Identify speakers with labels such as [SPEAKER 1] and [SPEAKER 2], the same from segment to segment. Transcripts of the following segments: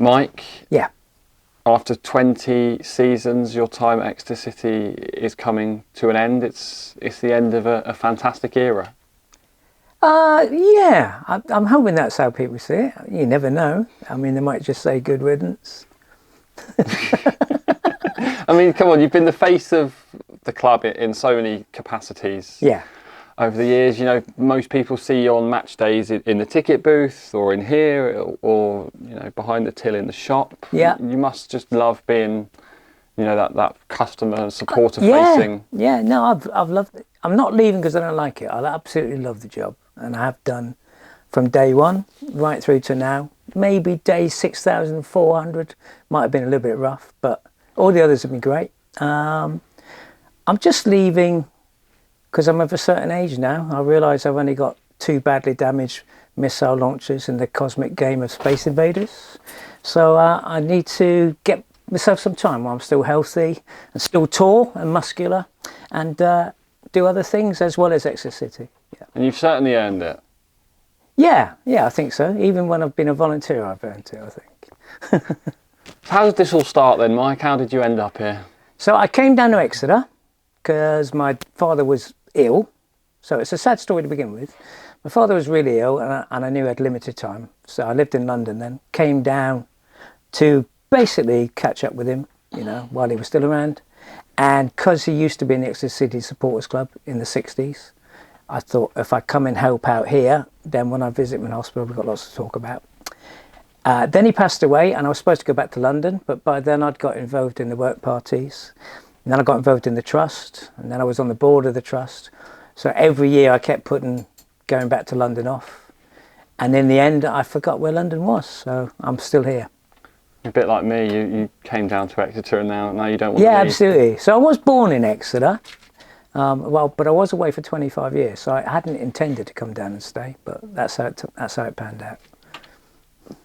[SPEAKER 1] Mike,
[SPEAKER 2] Yeah.
[SPEAKER 1] after 20 seasons, your time at Exeter City is coming to an end. It's the end of a fantastic era.
[SPEAKER 2] Yeah, I'm hoping that's how people see it. You never know. I mean, they might just say good riddance.
[SPEAKER 1] I mean, come on, you've been the face of the club in so many capacities.
[SPEAKER 2] Yeah.
[SPEAKER 1] Over the years, you know, most people see you on match days in the ticket booth or in here or you know, behind the till in the shop.
[SPEAKER 2] Yeah.
[SPEAKER 1] You must just love being, you know, that customer supporter
[SPEAKER 2] Yeah.
[SPEAKER 1] facing.
[SPEAKER 2] Yeah, no, I've loved it. I'm not leaving because I don't like it. I absolutely love the job, and I have done from day one right through to now. Maybe day 6,400 might have been a little bit rough, but all the others have been great. I'm just leaving because I'm of a certain age now. I realise I've only got 2 badly damaged missile launchers in the cosmic game of Space Invaders. So I need to get myself some time while I'm still healthy and still tall and muscular, and do other things as well as Exeter City. Yeah.
[SPEAKER 1] And you've certainly earned it.
[SPEAKER 2] Yeah, I think so. Even when I've been a volunteer, I've earned it, I think.
[SPEAKER 1] So how did this all start then, Mike? How did you end up here?
[SPEAKER 2] So I came down to Exeter because my father was ill. So it's a sad story to begin with. My father was really ill, and I knew I had limited time. So I lived in London then, came down to basically catch up with him, you know, while he was still around. And because he used to be in the Exeter City Supporters Club in the 60s, I thought if I come and help out here, then when I visit him in hospital, we've got lots to talk about. Then he passed away, and I was supposed to go back to London, but by then I'd got involved in the work parties. And then I got involved in the trust, and then I was on the board of the trust. So every year I kept going back to London off. And in the end, I forgot where London was, so I'm still here.
[SPEAKER 1] A bit like me, you came down to Exeter and now you don't want to
[SPEAKER 2] Yeah,
[SPEAKER 1] leave.
[SPEAKER 2] absolutely. So I was born in Exeter, but I was away for 25 years, so I hadn't intended to come down and stay, but that's how it panned out.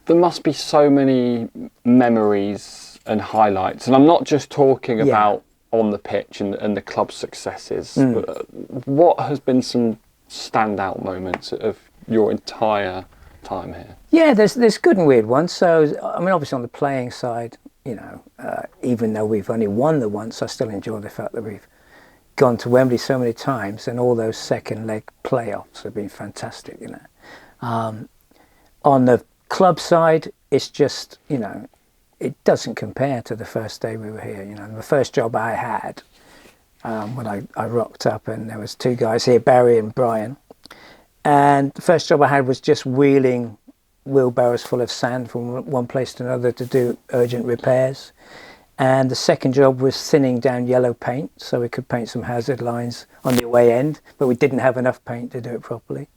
[SPEAKER 1] There must be so many memories and highlights, and I'm not just talking about on the pitch and the club's successes, but what has been some standout moments of your entire time here? Yeah,
[SPEAKER 2] there's good and weird ones. So, I mean, obviously on the playing side, you know, even though we've only won the once, I still enjoy the fact that we've gone to Wembley so many times, and all those second leg playoffs have been fantastic, you know. On the club side, it's just, you know, it doesn't compare to the first day we were here. You know, the first job I had, when I rocked up, and there was 2 guys here, Barry and Brian, and the first job I had was just wheeling wheelbarrows full of sand from one place to another to do urgent repairs. And the second job was thinning down yellow paint so we could paint some hazard lines on the away end, but we didn't have enough paint to do it properly.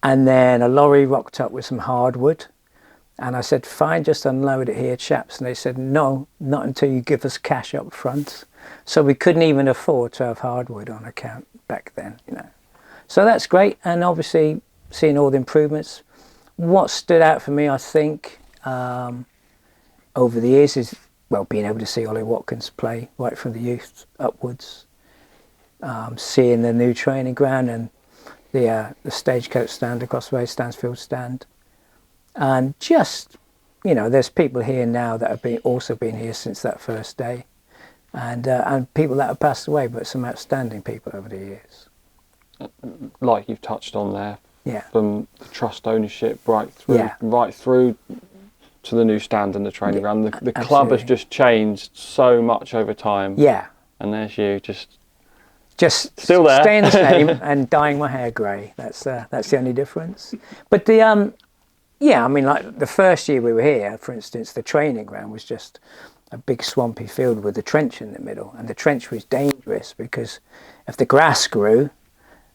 [SPEAKER 2] And then a lorry rocked up with some hardwood, and I said, fine, just unload it here, chaps. And they said, no, not until you give us cash up front. So we couldn't even afford to have hardwood on account back then, you know. So that's great, and obviously seeing all the improvements. What stood out for me, I think, over the years is, well, being able to see Ollie Watkins play right from the youth upwards, seeing the new training ground and the stagecoach stand across the way, Stansfield stand. And just, you know, there's people here now that have also been here since that first day, and people that have passed away, but some outstanding people over the years.
[SPEAKER 1] Like you've touched on there,
[SPEAKER 2] Yeah.
[SPEAKER 1] From the trust ownership right through to the new stand and the training ground. The club has just changed so much over time.
[SPEAKER 2] Yeah.
[SPEAKER 1] And there's you just
[SPEAKER 2] still
[SPEAKER 1] there,
[SPEAKER 2] staying the same and dyeing my hair grey. That's the only difference. But I mean, like the first year we were here, for instance, the training ground was just a big swampy field with a trench in the middle, and the trench was dangerous because if the grass grew,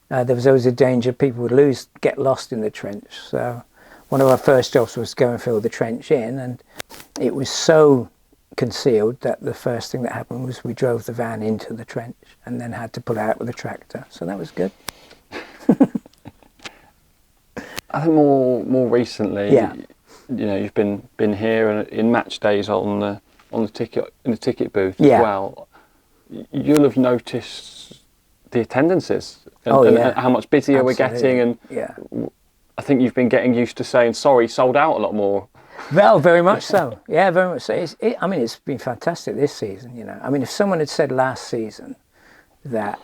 [SPEAKER 2] there was always a danger people would get lost in the trench. So one of our first jobs was go and fill the trench in, and it was so concealed that the first thing that happened was we drove the van into the trench and then had to pull out with a tractor. So that was good.
[SPEAKER 1] I think more recently, you know, you've been here and in match days in the ticket booth as well. You'll have noticed the attendances and how much busier we're getting, and I think you've been getting used to saying sorry, sold out a lot more.
[SPEAKER 2] Well, very much so. Yeah, very much so. I mean, it's been fantastic this season, you know. I mean, if someone had said last season that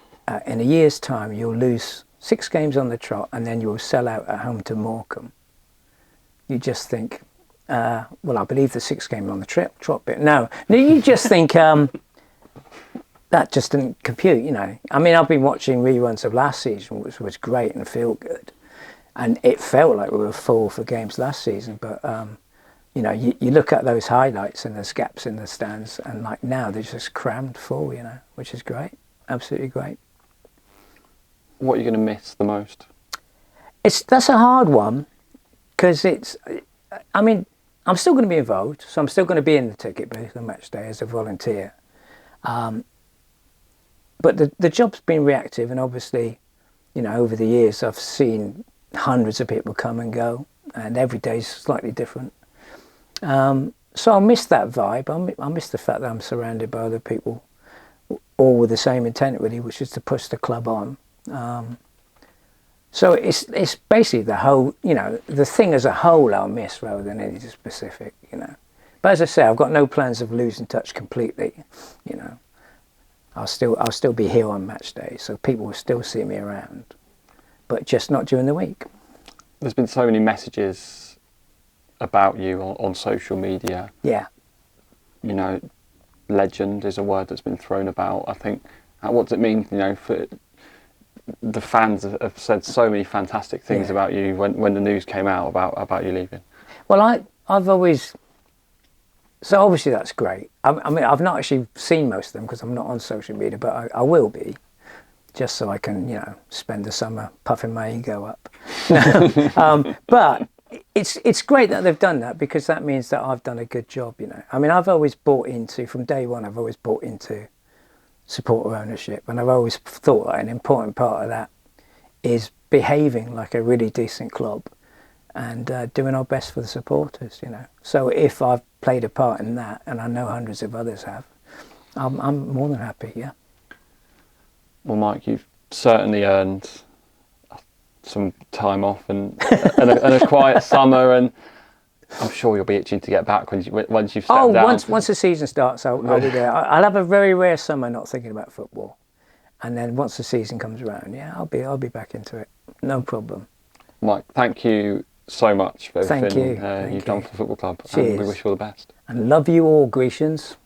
[SPEAKER 2] in a year's time you'll lose 6 games on the trot and then you'll sell out at home to Morecambe, you just think, well, I believe the 6 game on the trot bit. No, you just think that just didn't compute, you know. I mean, I've been watching reruns of last season, which was great and feel good. And it felt like we were full for games last season, but you know, you look at those highlights and there's gaps in the stands, and like now they're just crammed full, you know, which is great, absolutely great.
[SPEAKER 1] What are you going to miss the most?
[SPEAKER 2] That's a hard one, because I mean, I'm still going to be involved, so I'm still going to be in the ticket booth on match day as a volunteer. But the job's been reactive, and obviously, you know, over the years I've seen hundreds of people come and go, and every day's slightly different. So I'll miss that vibe. I'll miss the fact that I'm surrounded by other people, all with the same intent really, which is to push the club on. So it's basically the whole, you know, the thing as a whole I'll miss rather than anything specific, you know. But as I say, I've got no plans of losing touch completely, you know. I'll still be here on match day, so people will still see me around, but just not during the week.
[SPEAKER 1] There's been so many messages about you on social media.
[SPEAKER 2] Yeah.
[SPEAKER 1] You know, legend is a word that's been thrown about. I think, what does it mean, you know, for the fans have said so many fantastic things about you when the news came out about you leaving.
[SPEAKER 2] Well, I've always, so obviously that's great. I mean, I've not actually seen most of them because I'm not on social media, but I will be, just so I can, you know, spend the summer puffing my ego up. But it's great that they've done that, because that means that I've done a good job, you know. I mean, I've always bought into, from day one, I've always bought into supporter ownership, and I've always thought that an important part of that is behaving like a really decent club and doing our best for the supporters, you know. So if I've played a part in that, and I know hundreds of others have, I'm more than happy, yeah.
[SPEAKER 1] Well, Mike, you've certainly earned some time off and a quiet summer, and I'm sure you'll be itching to get back once you've stepped down.
[SPEAKER 2] Once the season starts, I'll be there. I'll have a very rare summer not thinking about football, and then once the season comes around, yeah, I'll be back into it, no problem.
[SPEAKER 1] Mike, thank you so much for everything
[SPEAKER 2] Thank
[SPEAKER 1] you've done for the football club.
[SPEAKER 2] Cheers.
[SPEAKER 1] And we wish you all the best.
[SPEAKER 2] And love you all, Grecians.